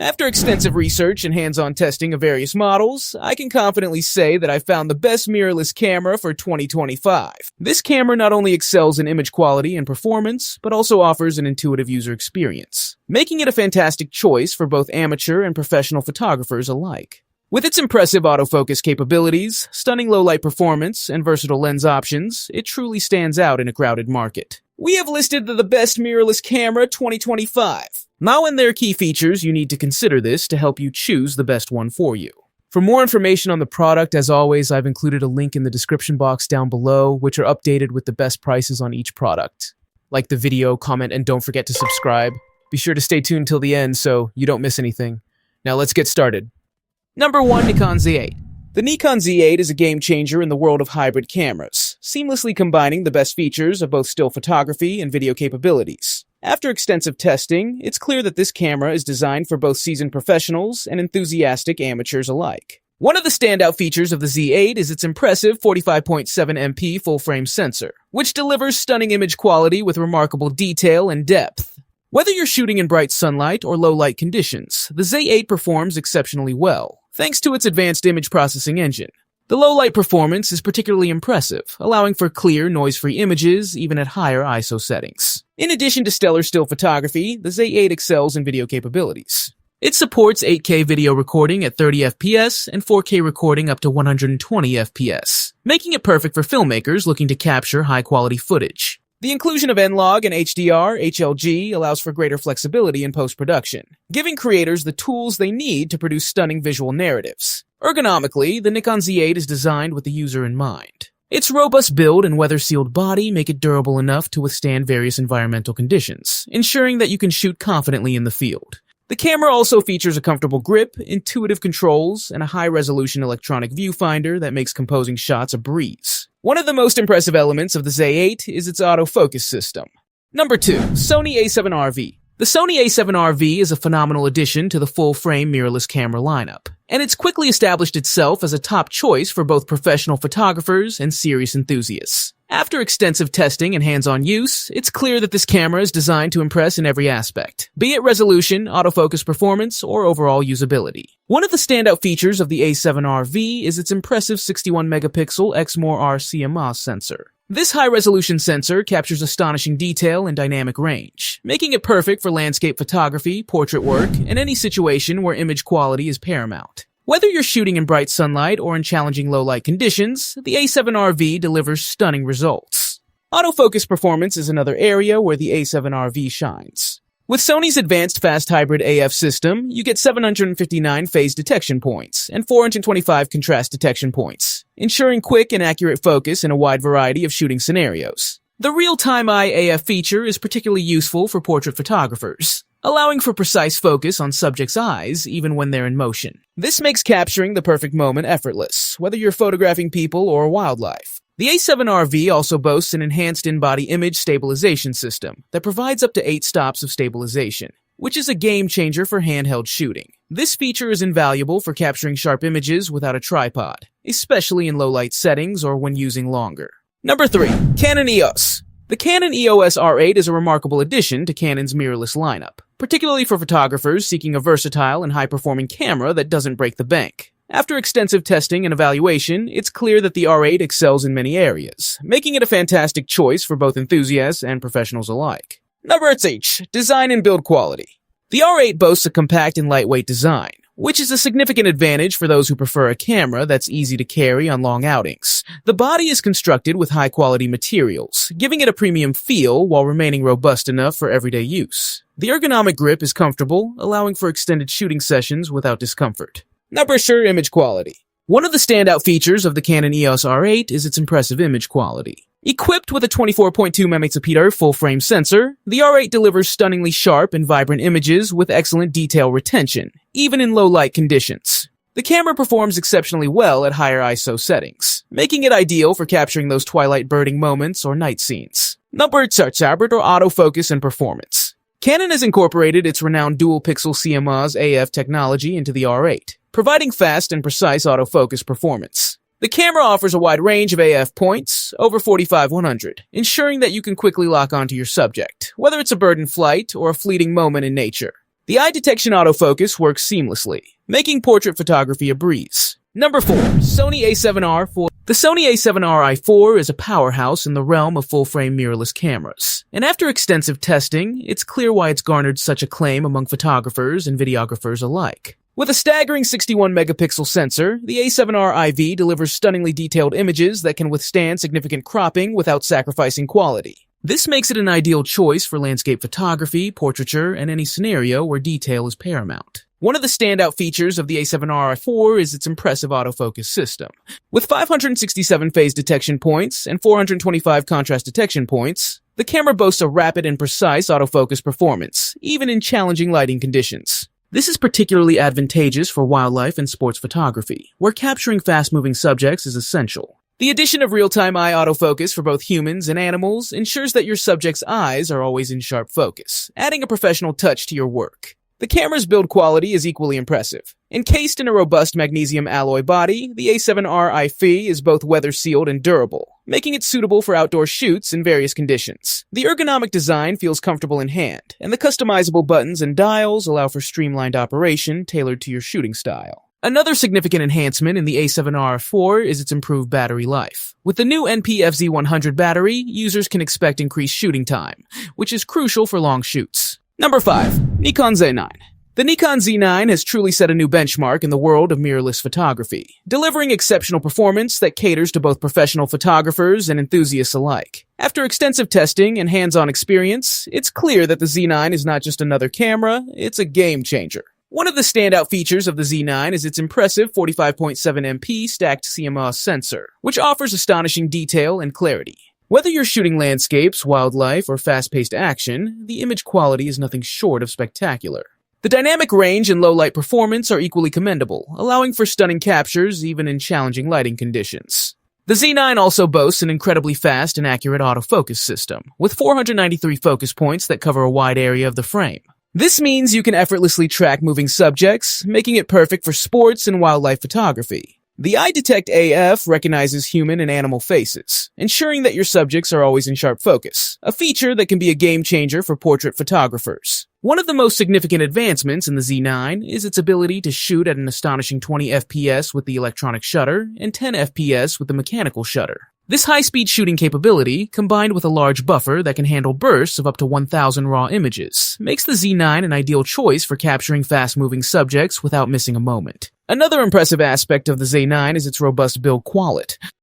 After extensive research and hands-on testing of various models, I can confidently say that I found the best mirrorless camera for 2025. This camera not only excels in image quality and performance, but also offers an intuitive user experience, making it a fantastic choice for both amateur and professional photographers alike. With its impressive autofocus capabilities, stunning low-light performance, and versatile lens options, it truly stands out in a crowded market. We have listed the best mirrorless camera 2025. Now, in their key features, you need to consider this to help you choose the best one for you. For more information on the product, as always, I've included a link in the description box down below, which are updated with the best prices on each product. Like the video, comment, and don't forget to subscribe. Be sure to stay tuned till the end so you don't miss anything. Now let's get started. Number 1. Nikon Z8. The Nikon Z8 is a game changer in the world of hybrid cameras, seamlessly combining the best features of both still photography and video capabilities. After extensive testing, it's clear that this camera is designed for both seasoned professionals and enthusiastic amateurs alike. One of the standout features of the Z8 is its impressive 45.7 MP full-frame sensor, which delivers stunning image quality with remarkable detail and depth. Whether you're shooting in bright sunlight or low-light conditions, the Z8 performs exceptionally well, thanks to its advanced image processing engine. The low-light performance is particularly impressive, allowing for clear, noise-free images even at higher ISO settings. In addition to stellar still photography, the Z8 excels in video capabilities. It supports 8K video recording at 30 FPS and 4K recording up to 120 FPS, making it perfect for filmmakers looking to capture high-quality footage. The inclusion of N-Log and HDR, HLG allows for greater flexibility in post-production, giving creators the tools they need to produce stunning visual narratives. Ergonomically, the Nikon Z8 is designed with the user in mind. Its robust build and weather-sealed body make it durable enough to withstand various environmental conditions, ensuring that you can shoot confidently in the field. The camera also features a comfortable grip, intuitive controls, and a high-resolution electronic viewfinder that makes composing shots a breeze. One of the most impressive elements of the Z8 is its autofocus system. Number 2. Sony A7R V. The Sony A7R V is a phenomenal addition to the full-frame mirrorless camera lineup, and it's quickly established itself as a top choice for both professional photographers and serious enthusiasts. After extensive testing and hands-on use, it's clear that this camera is designed to impress in every aspect, be it resolution, autofocus performance, or overall usability. One of the standout features of the A7R V is its impressive 61-megapixel X-More-R CMOS sensor. This high-resolution sensor captures astonishing detail and dynamic range, making it perfect for landscape photography, portrait work, and any situation where image quality is paramount. Whether you're shooting in bright sunlight or in challenging low-light conditions, the A7R V delivers stunning results. Autofocus performance is another area where the A7R V shines. With Sony's advanced fast hybrid AF system, you get 759 phase detection points and 425 contrast detection points, ensuring quick and accurate focus in a wide variety of shooting scenarios. The real-time eye AF feature is particularly useful for portrait photographers, allowing for precise focus on subjects' eyes even when they're in motion. This makes capturing the perfect moment effortless, whether you're photographing people or wildlife. The A7R V also boasts an enhanced in-body image stabilization system that provides up to 8 stops of stabilization, which is a game-changer for handheld shooting. This feature is invaluable for capturing sharp images without a tripod, especially in low-light settings or when using longer. Number 3. Canon EOS. The Canon EOS R5 is a remarkable addition to Canon's mirrorless lineup, particularly for photographers seeking a versatile and high-performing camera that doesn't break the bank. After extensive testing and evaluation, it's clear that the R8 excels in many areas, making it a fantastic choice for both enthusiasts and professionals alike. Number 8. Design and build quality. The R8 boasts a compact and lightweight design, which is a significant advantage for those who prefer a camera that's easy to carry on long outings. The body is constructed with high-quality materials, giving it a premium feel while remaining robust enough for everyday use. The ergonomic grip is comfortable, allowing for extended shooting sessions without discomfort. Number 4. Image quality. One of the standout features of the Canon EOS R8 is its impressive image quality. Equipped with a 24.2 megapixel full-frame sensor, the R8 delivers stunningly sharp and vibrant images with excellent detail retention, even in low-light conditions. The camera performs exceptionally well at higher ISO settings, making it ideal for capturing those twilight birding moments or night scenes. Number 5. Autofocus and performance. Canon has incorporated its renowned dual-pixel CMOS AF technology into the R8, providing fast and precise autofocus performance. The camera offers a wide range of AF points, over 45-100, ensuring that you can quickly lock onto your subject, whether it's a bird in flight or a fleeting moment in nature. The eye detection autofocus works seamlessly, making portrait photography a breeze. Number 4. Sony A7R IV. The Sony A7R IV is a powerhouse in the realm of full-frame mirrorless cameras. And after extensive testing, it's clear why it's garnered such acclaim among photographers and videographers alike. With a staggering 61-megapixel sensor, the A7R IV delivers stunningly detailed images that can withstand significant cropping without sacrificing quality. This makes it an ideal choice for landscape photography, portraiture, and any scenario where detail is paramount. One of the standout features of the A7R IV is its impressive autofocus system. With 567 phase detection points and 425 contrast detection points, the camera boasts a rapid and precise autofocus performance, even in challenging lighting conditions. This is particularly advantageous for wildlife and sports photography, where capturing fast-moving subjects is essential. The addition of real-time eye autofocus for both humans and animals ensures that your subject's eyes are always in sharp focus, adding a professional touch to your work. The camera's build quality is equally impressive. Encased in a robust magnesium alloy body, the A7R IV is both weather-sealed and durable, making it suitable for outdoor shoots in various conditions. The ergonomic design feels comfortable in hand, and the customizable buttons and dials allow for streamlined operation tailored to your shooting style. Another significant enhancement in the A7R IV is its improved battery life. With the new NP-FZ100 battery, users can expect increased shooting time, which is crucial for long shoots. Number 5. Nikon Z9. The Nikon Z9 has truly set a new benchmark in the world of mirrorless photography, delivering exceptional performance that caters to both professional photographers and enthusiasts alike. After extensive testing and hands-on experience, it's clear that the Z9 is not just another camera, it's a game changer. One of the standout features of the Z9 is its impressive 45.7 MP stacked CMOS sensor, which offers astonishing detail and clarity. Whether you're shooting landscapes, wildlife, or fast-paced action, the image quality is nothing short of spectacular. The dynamic range and low-light performance are equally commendable, allowing for stunning captures even in challenging lighting conditions. The Z9 also boasts an incredibly fast and accurate autofocus system, with 493 focus points that cover a wide area of the frame. This means you can effortlessly track moving subjects, making it perfect for sports and wildlife photography. The Eye Detect AF recognizes human and animal faces, ensuring that your subjects are always in sharp focus, a feature that can be a game changer for portrait photographers. One of the most significant advancements in the Z9 is its ability to shoot at an astonishing 20 FPS with the electronic shutter and 10 FPS with the mechanical shutter. This high-speed shooting capability, combined with a large buffer that can handle bursts of up to 1,000 raw images, makes the Z9 an ideal choice for capturing fast-moving subjects without missing a moment. Another impressive aspect of the Z9 is its robust build quality.